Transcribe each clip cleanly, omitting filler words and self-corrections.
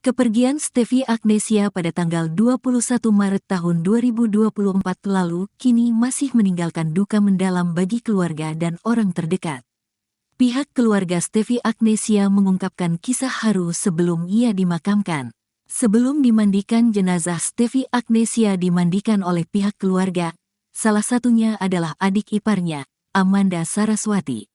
Kepergian Stevie Agnesia pada tanggal 21 Maret tahun 2024 lalu kini masih meninggalkan duka mendalam bagi keluarga dan orang terdekat. Pihak keluarga Stevie Agnesia mengungkapkan kisah haru sebelum ia dimakamkan. Sebelum dimandikan, jenazah Stevie Agnesia dimandikan oleh pihak keluarga. Salah satunya adalah adik iparnya, Amanda Saraswati.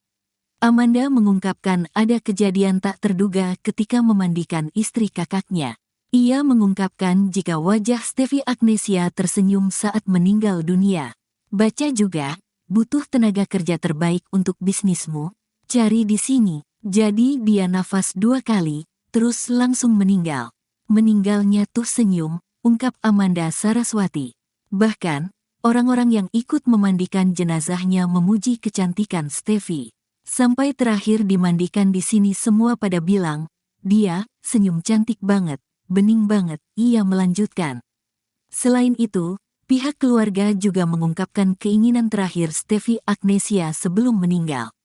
Amanda mengungkapkan ada kejadian tak terduga ketika memandikan istri kakaknya. Ia mengungkapkan jika wajah Stevie Agnesia tersenyum saat meninggal dunia. Baca juga, butuh tenaga kerja terbaik untuk bisnismu. Cari di sini. Jadi dia nafas 2 kali, terus langsung meninggal. Meninggalnya tuh senyum, ungkap Amanda Saraswati. Bahkan, orang-orang yang ikut memandikan jenazahnya memuji kecantikan Stevie. Sampai terakhir dimandikan di sini semua pada bilang, dia senyum cantik banget, bening banget, ia melanjutkan. Selain itu, pihak keluarga juga mengungkapkan keinginan terakhir Stevie Agnesia sebelum meninggal.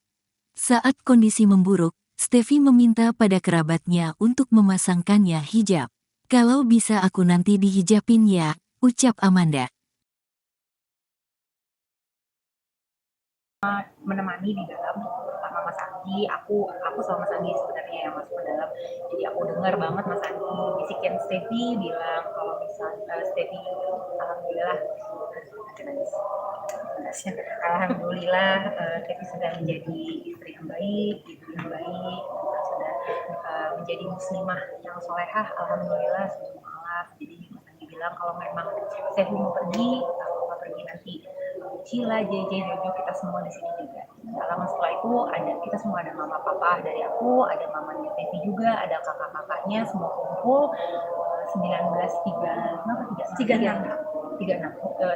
Saat kondisi memburuk, Stevie meminta pada kerabatnya untuk memasangkannya hijab. Kalau bisa aku nanti dihijabin ya, ucap Amanda. Menemani di dalam sama Mas Andi, aku sama Mas Andi sebenarnya yang masuk ke dalam. Jadi aku dengar banget Mas Andi bisikin Stevie bilang kalau misalnya Stevie alhamdulillah alhamdulillah Stevie sudah menjadi istri yang baik, ibu yang baik, sudah menjadi muslimah yang solehah, alhamdulillah sudah mualaf. Jadi Mas Andi bilang kalau memang Stevie mau pergi, kalau pergi nanti Cila, JJ, Jojo, kita semua di sini juga. Lama setelah itu kita semua ada mama papa dari aku, ada mamanya Tevi juga, ada kakak-kakaknya, semua kumpul 36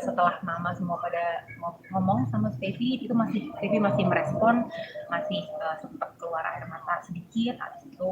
setelah mama semua pada ngomong sama Stevie, itu Stevie masih merespon, masih sempat keluar air mata sedikit. Habis itu